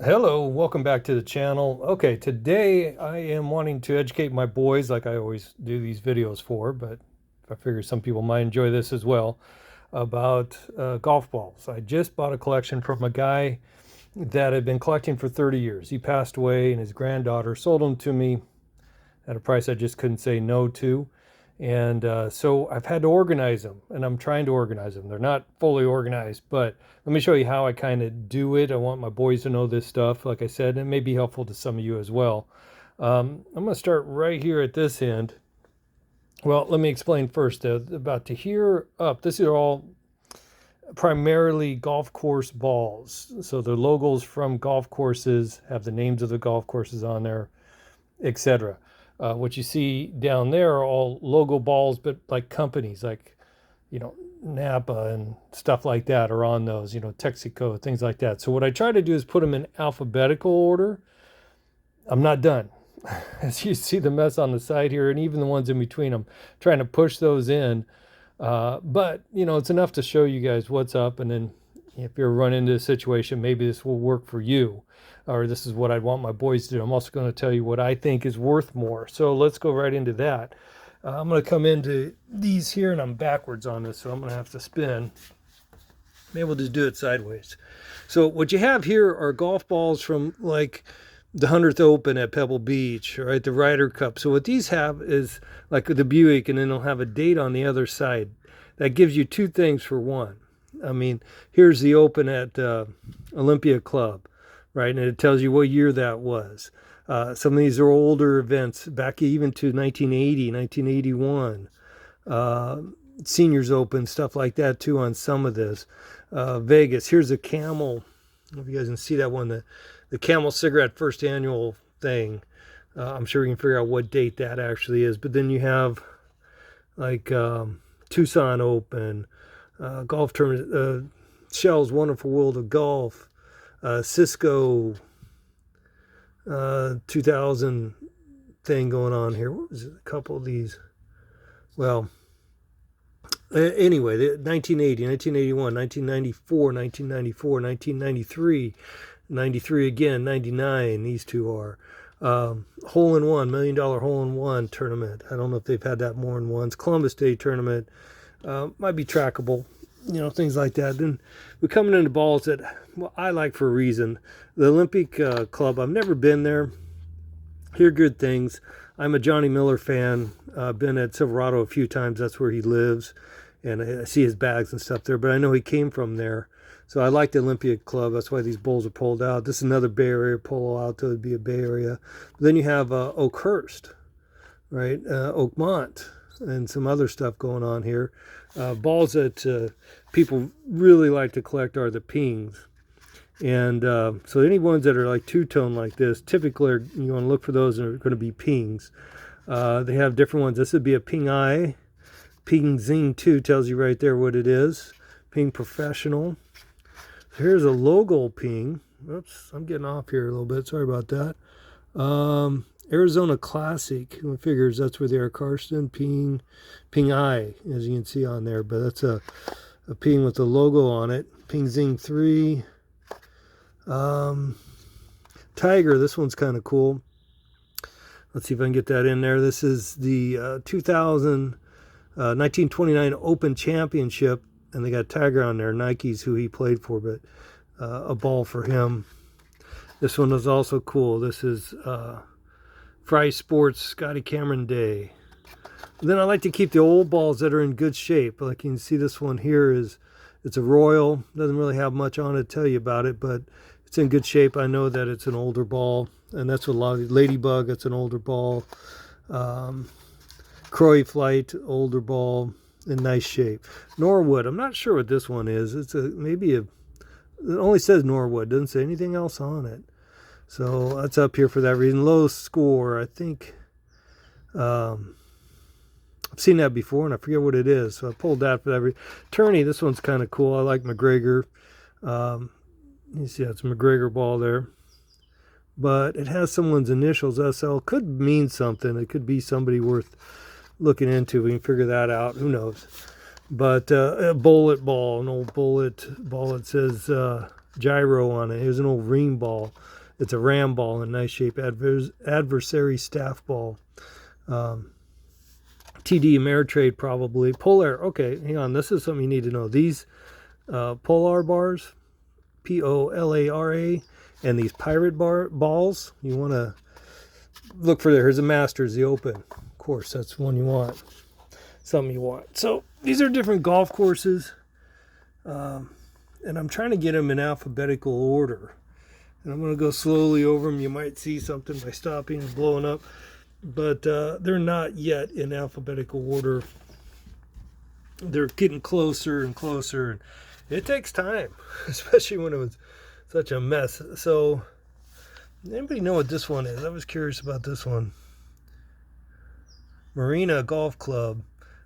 Hello, welcome back to the channel. Okay, today I am wanting to educate my boys like I always do these videos for, but I figure some people might enjoy this as well, about golf balls. I just bought a collection from a guy that had been collecting for 30 years. He passed away and his granddaughter sold them to me at a price I just couldn't say no to. And so I've had to organize them, and I'm trying to organize them. They're not fully organized, but let me show you how I kind of do it. I want my boys to know this stuff, like I said, and it may be helpful to some of you as well. I'm going to start right here at this end. Well, let me explain first about to here up. This is all primarily golf course balls. So the logos from golf courses have the names of the golf courses on there, etc. What you see down there are all logo balls, but like companies like, Napa and stuff like that are on those, Texaco, things like that. So what I try to do is put them in alphabetical order. I'm not done. As you see the mess on the side here, and even the ones in between, I'm trying to push those in. But, it's enough to show you guys what's up. And then if you're running into a situation, maybe this will work for you, or this is what I'd want my boys to do. I'm also going to tell you what I think is worth more. So let's go right into that. I'm going to come into these here, and I'm backwards on this, so I'm going to have to spin. Maybe we'll just do it sideways. So what you have here are golf balls from like the 100th Open at Pebble Beach, right? The Ryder Cup. So what these have is like the Buick, and then they'll have a date on the other side. That gives you two things for one. I mean, here's the Open at Olympia Club, right? And it tells you what year that was. Some of these are older events, back even to 1980, 1981. Seniors Open, stuff like that too on some of this. Vegas, here's a Camel. I don't know if you guys can see that one, the Camel Cigarette first annual thing. I'm sure we can figure out what date that actually is. But then you have like Tucson Open, golf tournament, Shell's Wonderful World of Golf, Cisco 2000 thing going on here. What was it? A couple of these. Well, anyway, 1980, 1981, 1994, 1994, 1993, 93 again, 99. These two are hole in one, $1 million hole in one tournament. I don't know if they've had that more than once. Columbus Day tournament might be trackable, things like that. Then we're coming into balls that I like for a reason. The Olympic Club. I've never been there. Hear good things. I'm a Johnny Miller fan. I've been at Silverado a few times. That's where he lives, and I see his bags and stuff there. But I know he came from there. So I like the Olympia Club. That's why these bowls are pulled out. This is another Bay Area. Palo Alto would be a Bay Area. But then you have Oakhurst, right? Oakmont, and some other stuff going on here. Balls that people really like to collect are the pings. And so any ones that are like two-tone like this, typically you want to look for those that are going to be pings. They have different ones. This would be a ping eye. Ping Zing 2 tells you right there what it is. Ping Professional. Here's a logo ping. Oops, I'm getting off here a little bit. Sorry about that. Arizona Classic. Who figures that's where they are. Karsten Ping Eye, as you can see on there. But that's a ping with the logo on it. Ping Zing 3. Tiger. This one's kind of cool. Let's see if I can get that in there. This is the 1929 Open Championship, and they got Tiger on there. Nike's who he played for, but a ball for him. This one is also cool. This is Fry Sports Scotty Cameron Day. Then I like to keep the old balls that are in good shape. Like you can see, this one here it's a Royal. Doesn't really have much on it to tell you about it, but it's in good shape. I know that it's an older ball, and that's what a lot of Ladybug. It's an older ball. Croy Flight, older ball, in nice shape. Norwood. I'm not sure what this one is. It's maybe it only says Norwood. Doesn't say anything else on it. So that's up here for that reason. Low score. I think I've seen that before, and I forget what it is. So I pulled that for that reason. Tourney. This one's kind of cool. I like McGregor. You see, that's a McGregor ball there. But it has someone's initials, SL. Could mean something. It could be somebody worth looking into. We can figure that out. Who knows? But a bullet ball, an old bullet ball. It says gyro on it. Here's an old ream ball. It's a ram ball in nice shape. Adversary staff ball. TD Ameritrade probably. Polar. Okay, hang on. This is something you need to know. These Polar bars, Polara, and these pirate balls, you want to look for there. Here's a Masters, the Open. Of course, that's one you want. Something you want. So these are different golf courses. And I'm trying to get them in alphabetical order. And I'm going to go slowly over them. You might see something by stopping and blowing up. But they're not yet in alphabetical order. They're getting closer and closer. It takes time, especially when it was such a mess. So, anybody know what this one is? I was curious about this one. Marina Golf Club.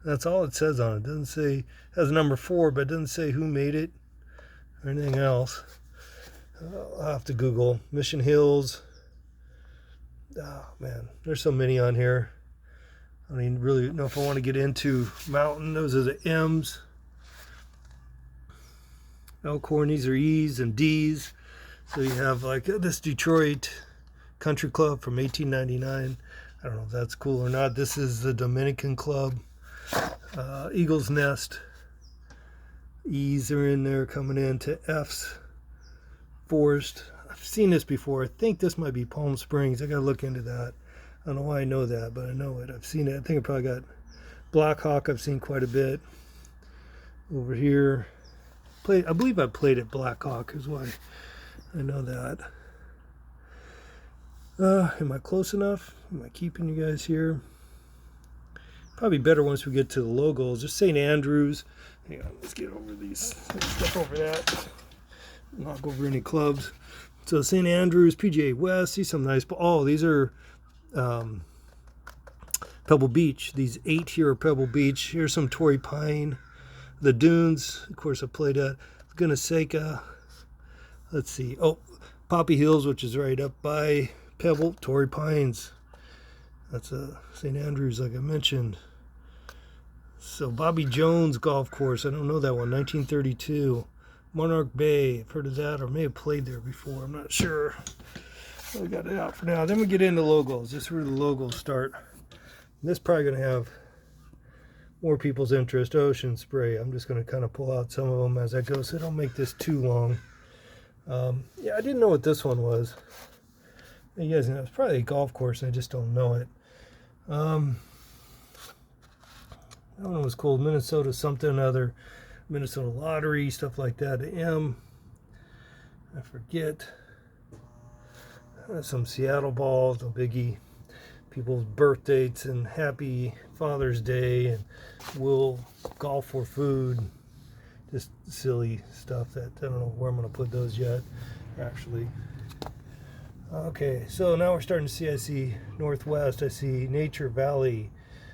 That's all it says on it. It doesn't say, it has number 4, but it doesn't say who made it or anything else. I'll have to Google. Mission Hills. Oh, man. There's so many on here. I don't even really know if I want to get into Mountain. Those are the M's. Elkhorn, these are E's and D's. So you have like this Detroit Country Club from 1899. I don't know if that's cool or not. This is the Dominican Club. Eagle's Nest. E's are in there coming into F's. Forest. I've seen this before. I think this might be Palm Springs. I got to look into that. I don't know why I know that, but I know it. I've seen it. I think I probably got Black Hawk. I've seen quite a bit. Over here. I believe I played at Black Hawk is why I know that. Am I close enough? Am I keeping you guys here? Probably better once we get to the logos. Just St. Andrews. Hang on, let's get over these. Let's step over that. Knock over any clubs. So St. Andrews, PGA West. See some nice. Oh, these are Pebble Beach. These 8 here are Pebble Beach. Here's some Torrey Pine. The Dunes, of course, I played at Gunaseka. Let's see. Oh, Poppy Hills, which is right up by Pebble. Torrey Pines. That's St. Andrews, like I mentioned. So Bobby Jones Golf Course. I don't know that one. 1932. Monarch Bay. I've heard of that, or may have played there before. I'm not sure. I got it out for now. Then we get into logos. This is where the logos start. And this is probably going to have more people's interest. Ocean Spray. I'm just going to kind of pull out some of them as I go, so I don't make this too long. Yeah, I didn't know what this one was. You guys know it's probably a golf course, and I just don't know it. I don't know what's called. Minnesota something other. Minnesota Lottery, stuff like that. M. I forget. Some Seattle balls, no biggie. People's birth dates and happy Father's Day, and will golf for food. Just silly stuff that I don't know where I'm going to put those yet, actually. Okay, so now we're starting to see, I see Northwest, I see Nature Valley,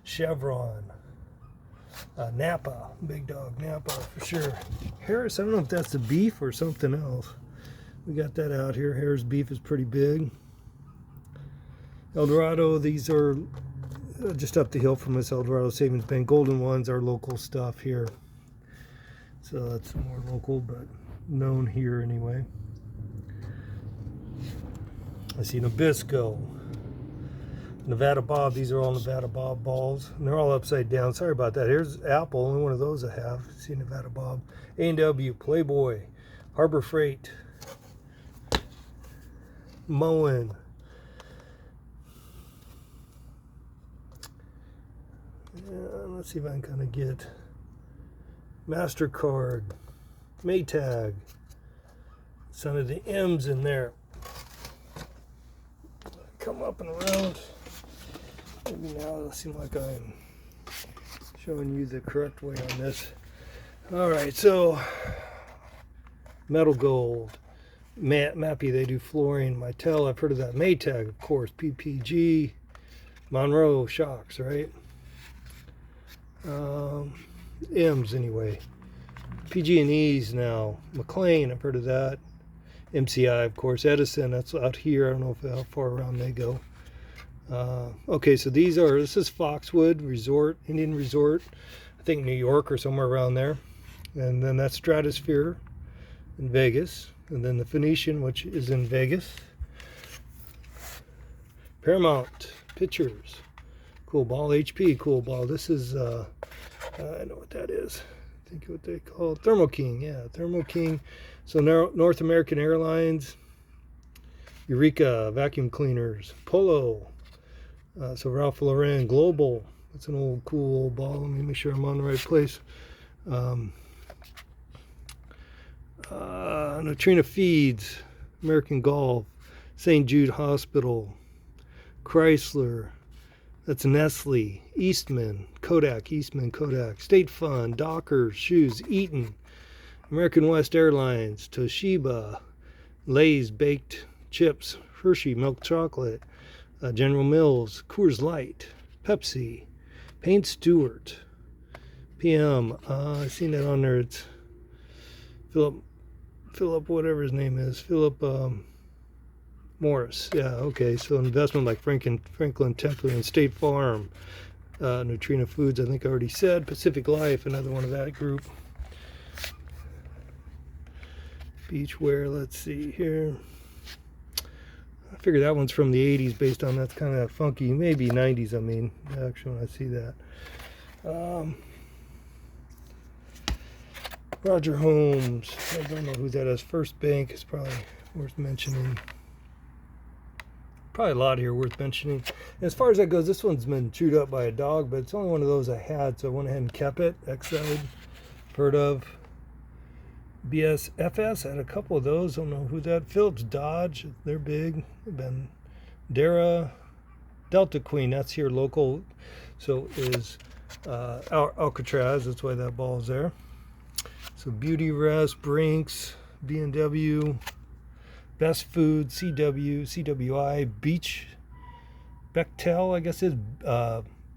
Chevron, Napa, Big Dog Napa for sure. Harris, I don't know if that's the beef or something else. We got that out here. Harris beef is pretty big. El Dorado, these are just up the hill from us. El Dorado Savings Bank. Golden Ones are local stuff here. So that's more local, but known here anyway. I see Nabisco. Nevada Bob. These are all Nevada Bob balls. And they're all upside down. Sorry about that. Here's Apple. Only one of those I have. See Nevada Bob. A&W. Playboy. Harbor Freight. Moen. Let's see if I can kind of get MasterCard, Maytag, some of the M's in there. Come up and around. Maybe now it'll seem like I'm showing you the correct way on this. All right, so Metal Gold, Mappy, they do flooring. Mattel, I've heard of that. Maytag, of course. PPG, Monroe Shocks, right? M's anyway. PG&E's now. McLean, I've heard of that. MCI, of course. Edison, that's out here. I don't know how far around they go. Okay, so this is Foxwood Resort, Indian Resort. I think New York or somewhere around there. And then that's Stratosphere in Vegas. And then the Phoenician, which is in Vegas. Paramount Pictures. Cool ball. HP, cool ball. This is, I know what that is. I think what they call it. Thermo King. Yeah, Thermo King. So North American Airlines. Eureka vacuum cleaners. Polo. So Ralph Lauren Global. That's an old cool old ball. Let me make sure I'm on the right place. Neutrina Feeds. American Golf. St. Jude Hospital. Chrysler. That's Nestle. Eastman. Kodak. Eastman Kodak. State Fund. Dockers. Shoes. Eaton. American West Airlines. Toshiba. Lay's Baked Chips. Hershey Milk Chocolate. General Mills. Coors Light. Pepsi. Paint Stewart. PM. I've seen that on there. It's Philip, whatever his name is. Philip Morris. Yeah, okay. So investment like Franklin Templeton and State Farm. Neutrina Foods, I think I already said. Pacific Life, another one of that group. Beachwear, let's see here. I figure that one's from the 80s based on that's kind of funky, maybe 90s, I mean, actually when I see that. Roger Holmes, I don't know who that is. First Bank is probably worth mentioning. Probably a lot here worth mentioning. And as far as that goes, this one's been chewed up by a dog, but it's only one of those I had, so I went ahead and kept it. Exide, heard of. BSFS, I had a couple of those. Don't know who that. Phillips Dodge, they're big. Been Dara, Delta Queen, that's here local. So is Alcatraz. That's why that ball's there. So Beauty Rest, Brinks, B&W, Best Food, CW, CWI, Beach, Bechtel, I guess is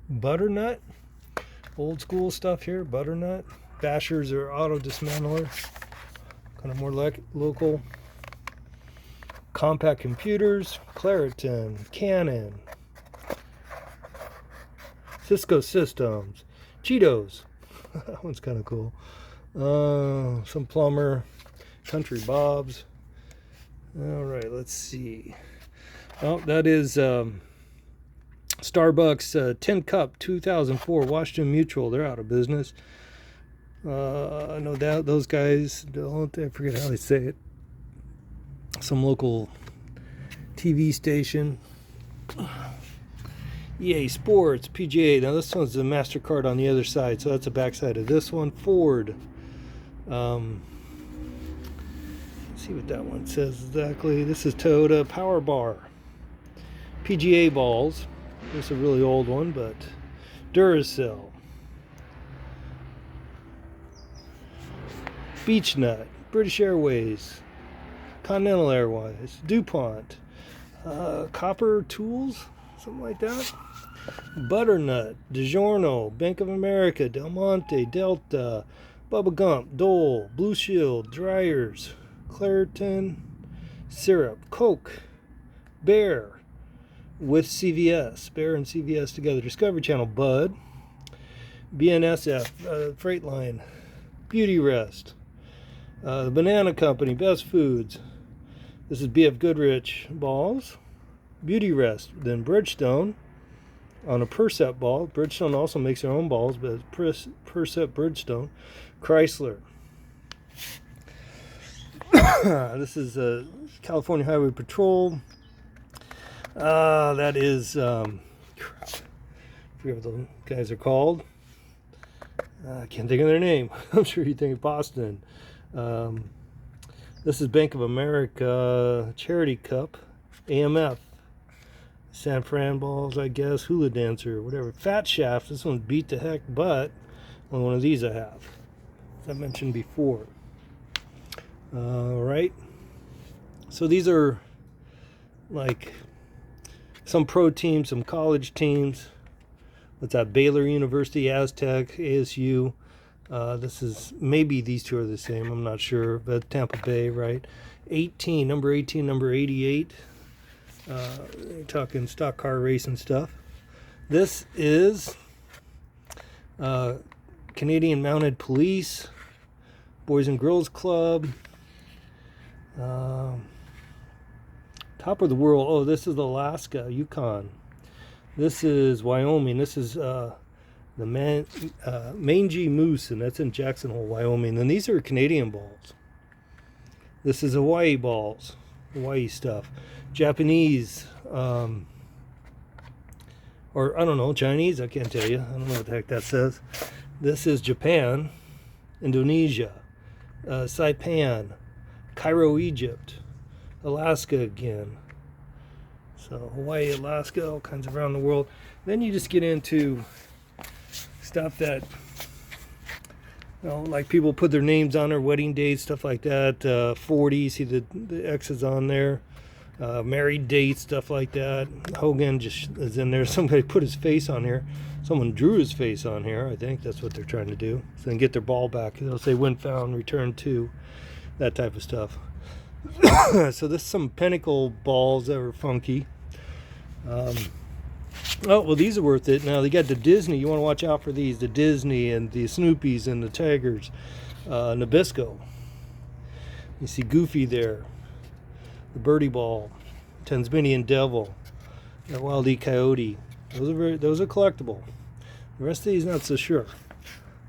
Butternut. Old school stuff here, Butternut. Bashers or Auto Dismantler. Kind of more like local. Compact Computers, Claritin, Canon, Cisco Systems, Cheetos. That one's kind of cool. Some Plumber, Country Bob's. All right, let's see. Oh, that is Starbucks 10 Cup 2004 Washington Mutual. They're out of business. I know that those guys, I forget how they say it. Some local TV station. EA Sports, PGA. Now this one's the MasterCard on the other side, so that's the backside of this one. Ford. Let's see what that one says exactly. This is Toyota Power Bar. PGA balls. This is a really old one, but Duracell. Beech Nut. British Airways. Continental Airways. DuPont. Copper Tools. Something like that. Butternut. DiGiorno. Bank of America. Del Monte. Delta. Bubba Gump. Dole. Blue Shield. Dryers. Claritin. Syrup. Coke. Bear. With CVS. Bear and CVS together. Discovery Channel. Bud. BNSF. Freightline. Beauty Rest. The Banana Company. Best Foods. This is BF Goodrich balls. Beauty Rest. Then Bridgestone on a Percept ball. Bridgestone also makes their own balls, but it's Percept Bridgestone. Chrysler. This is California Highway Patrol. That is, crap. I forget what the guys are called. I can't think of their name. I'm sure you think of Boston. This is Bank of America Charity Cup. AMF. San Fran balls, I guess. Hula Dancer, whatever. Fat Shaft. This one's beat to heck, but only one of these I have, as I mentioned before. Right. So these are like some pro teams, some college teams. What's that? Baylor University, Aztec, ASU. This is, maybe these two are the same, I'm not sure, but Tampa Bay, right? 18, number 18, number 88. You're talking stock car racing stuff. This is Canadian Mounted Police, Boys and Girls Club. Um, top of the world. Oh, this is Alaska, Yukon. This is Wyoming. This is the mangy moose, and that's in Jackson Hole, Wyoming. And these are Canadian balls. This is Hawaii balls, Hawaii stuff. Japanese, or I don't know, Chinese, I can't tell you. I don't know what the heck that says. This is Japan, Indonesia, Saipan, Cairo, Egypt, Alaska again. So Hawaii, Alaska, all kinds around the world. Then you just get into stuff that, you know, like people put their names on their wedding dates, stuff like that. 40, see the X's on there. Married dates, stuff like that. Hogan just is in there. Somebody put his face on here. Someone drew his face on here. I think that's what they're trying to do. So then get their ball back. They'll say when found, return to, that type of stuff. So this is some Pinnacle balls that were funky. Oh, well, these are worth it. Now, they got the Disney. You want to watch out for these. The Disney and the Snoopies and the Tigers. Nabisco. You see Goofy there. The Birdie Ball. Tasmanian Devil. The Wild E. Coyote. Those are collectible. The rest of these, not so sure.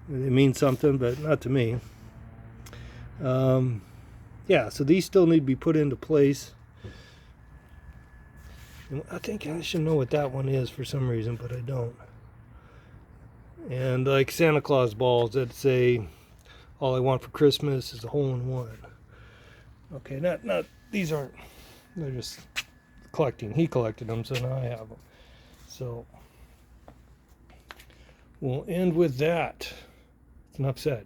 They mean something, but not to me. Yeah, so these still need to be put into place. And I think I should know what that one is for some reason, but I don't. And like Santa Claus balls that say, all I want for Christmas is a hole-in-one. Okay, not these aren't, they're just collecting. He collected them, so now I have them. So we'll end with that. Enough said.